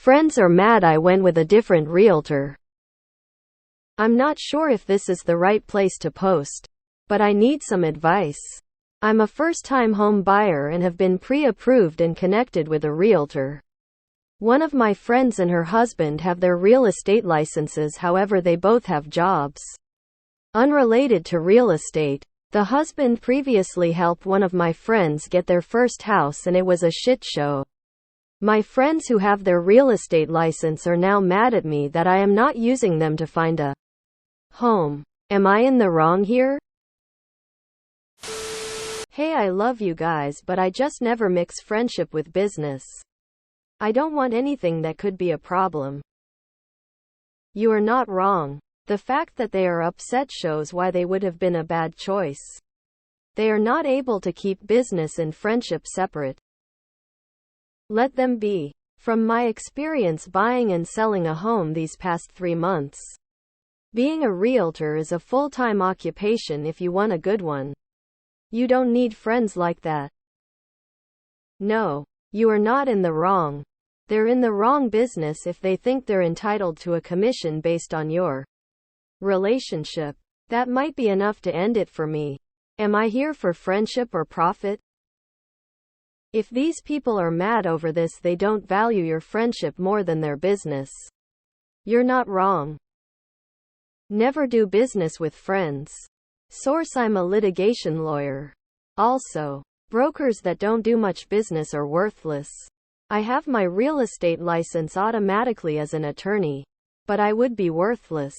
Friends are mad I went with a different realtor. I'm not sure if this is the right place to post, but I need some advice. I'm a first-time home buyer and have been pre-approved and connected with a realtor. One of my friends and her husband have their real estate licenses, however they both have jobs unrelated to real estate. The husband previously helped one of my friends get their first house and it was a shit show. My friends who have their real estate license are now mad at me that I am not using them to find a home. Am I in the wrong here? Hey, I love you guys, but I just never mix friendship with business. I don't want anything that could be a problem. You are not wrong. The fact that they are upset shows why they would have been a bad choice. They are not able to keep business and friendship separate. Let them be. From my experience buying and selling a home these past 3 months, being a realtor is a full-time occupation if you want a good one. You don't need friends like that. No, you are not in the wrong. They're in the wrong business if they think they're entitled to a commission based on your relationship. That might be enough to end it for me. Am I here for friendship or profit? If these people are mad over this, they don't value your friendship more than their business. You're not wrong. Never do business with friends. Source: I'm a litigation lawyer. Also, brokers that don't do much business are worthless. I have my real estate license automatically as an attorney, but I would be worthless.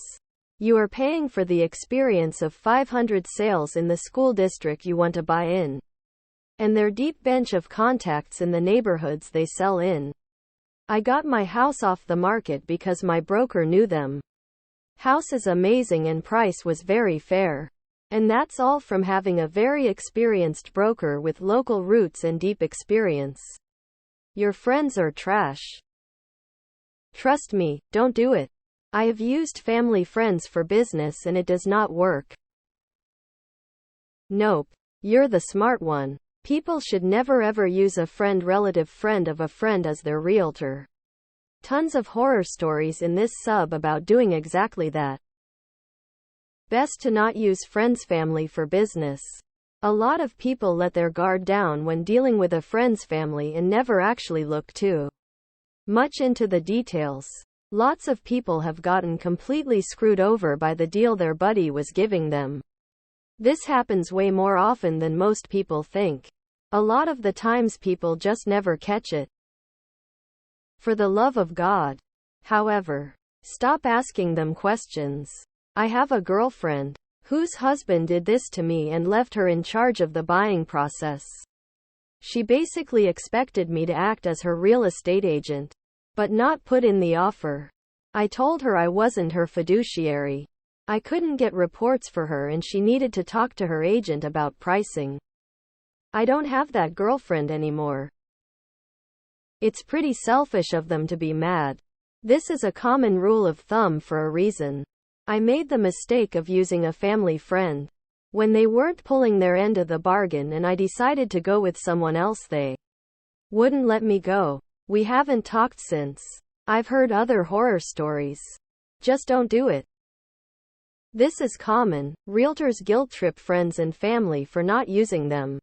You are paying for the experience of 500 sales in the school district you want to buy in, and their deep bench of contacts in the neighborhoods they sell in. I got my house off the market because my broker knew them. House is amazing and price was very fair. And that's all from having a very experienced broker with local roots and deep experience. Your friends are trash. Trust me, don't do it. I have used family friends for business and it does not work. Nope. You're the smart one. People should never ever use a friend, relative friend of a friend as their realtor. Tons of horror stories in this sub about doing exactly that. Best to not use friends' family for business. A lot of people let their guard down when dealing with a friend's family and never actually look too much into the details. Lots of people have gotten completely screwed over by the deal their buddy was giving them. This happens way more often than most people think. A lot of the times people just never catch it. For the love of God. However, stop asking them questions. I have a girlfriend whose husband did this to me and left her in charge of the buying process. She basically expected me to act as her real estate agent, but not put in the offer. I told her I wasn't her fiduciary. I couldn't get reports for her and she needed to talk to her agent about pricing. I don't have that girlfriend anymore. It's pretty selfish of them to be mad. This is a common rule of thumb for a reason. I made the mistake of using a family friend when they weren't pulling their end of the bargain and I decided to go with someone else. They wouldn't let me go. We haven't talked since. I've heard other horror stories. Just don't do it. This is common. Realtors guilt trip friends and family for not using them.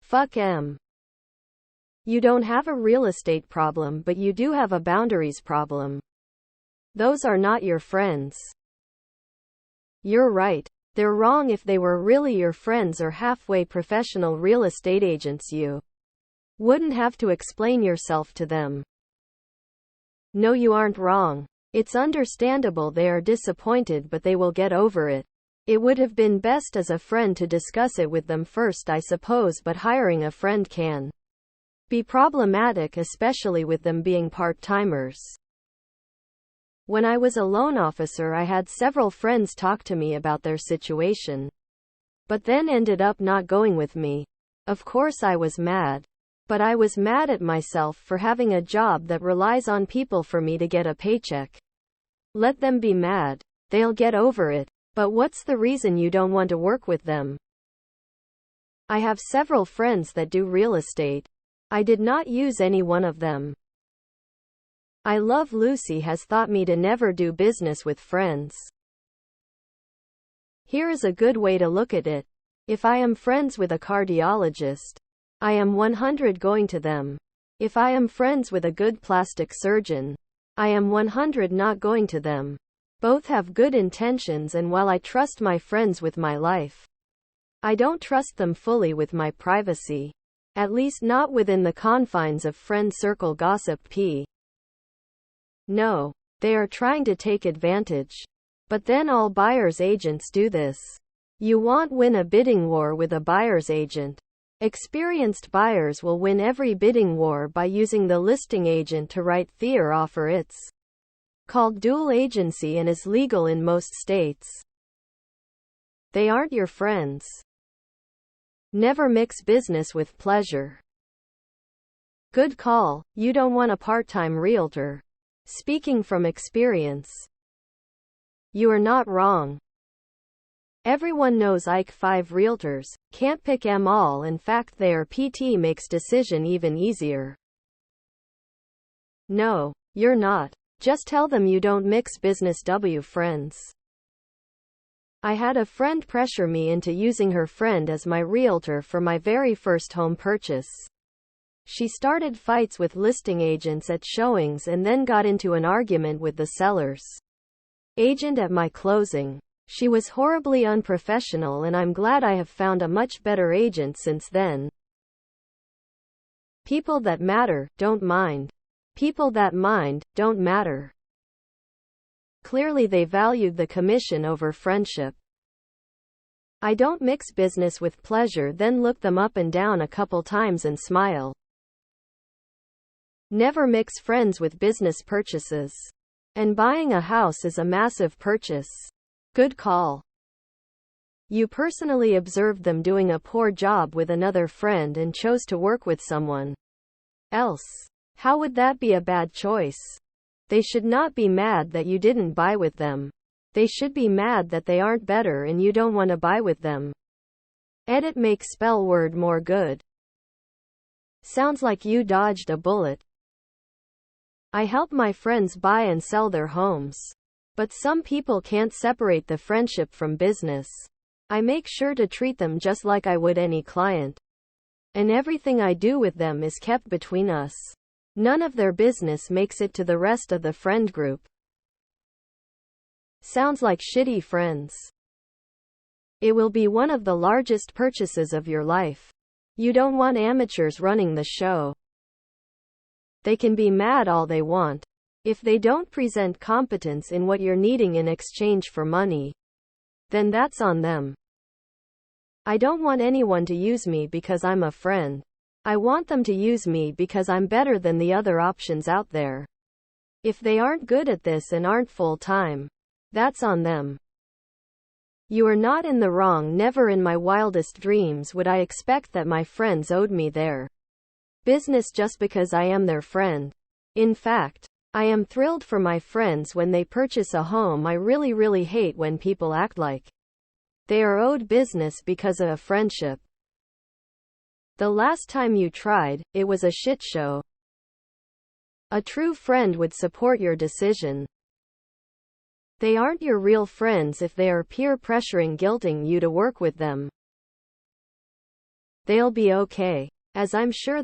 Fuck 'em. You don't have a real estate problem, but you do have a boundaries problem. Those are not your friends. You're right. They're wrong if they were really your friends or halfway professional real estate agents. You wouldn't have to explain yourself to them. No, you aren't wrong. It's understandable they are disappointed, but they will get over it. It would have been best as a friend to discuss it with them first, I suppose, but hiring a friend can be problematic, especially with them being part-timers. When I was a loan officer, I had several friends talk to me about their situation, but then ended up not going with me. Of course I was mad. But I was mad at myself for having a job that relies on people for me to get a paycheck. Let them be mad. They'll get over it. But what's the reason you don't want to work with them? I have several friends that do real estate. I did not use any one of them. I love Lucy has taught me to never do business with friends. Here is a good way to look at it. If I am friends with a cardiologist, I am 100 going to them. If I am friends with a good plastic surgeon, I am 100 not going to them. Both have good intentions, and while I trust my friends with my life, I don't trust them fully with my privacy. At least not within the confines of friend circle gossip. No, they are trying to take advantage. But then all buyer's agents do this. You won't win a bidding war with a buyer's agent. Experienced buyers will win every bidding war by using the listing agent to write their offer. It's called dual agency and is legal in most states. They aren't your friends. Never mix business with pleasure. Good call. You don't want a part-time realtor. Speaking from experience, you are not wrong. Everyone knows Ike 5 realtors, can't pick 'em all. In fact, their PT makes decision even easier. No, you're not. Just tell them you don't mix business. Friends. I had a friend pressure me into using her friend as my realtor for my very first home purchase. She started fights with listing agents at showings and then got into an argument with the seller's agent at my closing. She was horribly unprofessional, and I'm glad I have found a much better agent since then. People that matter don't mind. People that mind don't matter. Clearly they valued the commission over friendship. I don't mix business with pleasure, then look them up and down a couple times and smile. Never mix friends with business purchases. And buying a house is a massive purchase. Good call. You personally observed them doing a poor job with another friend and chose to work with someone else. How would that be a bad choice? They should not be mad that you didn't buy with them. They should be mad that they aren't better and you don't want to buy with them. Edit make spell word more good. Sounds like you dodged a bullet. I help my friends buy and sell their homes. But some people can't separate the friendship from business. I make sure to treat them just like I would any client. And everything I do with them is kept between us. None of their business makes it to the rest of the friend group. Sounds like shitty friends. It will be one of the largest purchases of your life. You don't want amateurs running the show. They can be mad all they want. If they don't present competence in what you're needing in exchange for money, then that's on them. I don't want anyone to use me because I'm a friend. I want them to use me because I'm better than the other options out there. If they aren't good at this and aren't full-time, that's on them. You are not in the wrong. Never in my wildest dreams would I expect that my friends owed me their business just because I am their friend. In fact, I am thrilled for my friends when they purchase a home. I really hate when people act like they are owed business because of a friendship. The last time you tried, it was a shit show. A true friend would support your decision. They aren't your real friends if they are peer pressuring, guilting you to work with them. They'll be okay, as I'm sure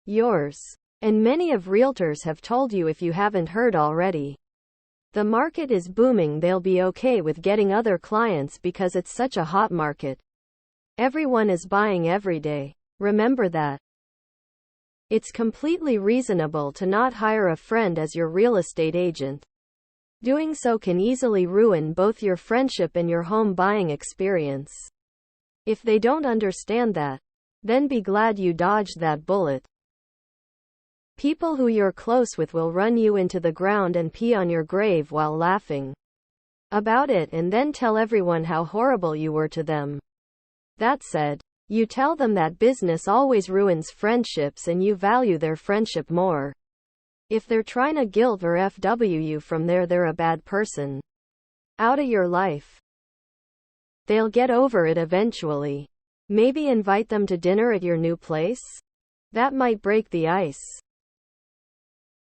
yours, and many of realtors have told you if you haven't heard already. The market is booming. They'll be okay with getting other clients because it's such a hot market. Everyone is buying every day. Remember that. It's completely reasonable to not hire a friend as your real estate agent. Doing so can easily ruin both your friendship and your home buying experience. If they don't understand that, then be glad you dodged that bullet. People who you're close with will run you into the ground and pee on your grave while laughing about it and then tell everyone how horrible you were to them. That said, you tell them that business always ruins friendships and you value their friendship more. If they're trying to guilt or FW you from there, they're a bad person. Out of your life. They'll get over it eventually. Maybe invite them to dinner at your new place? That might break the ice.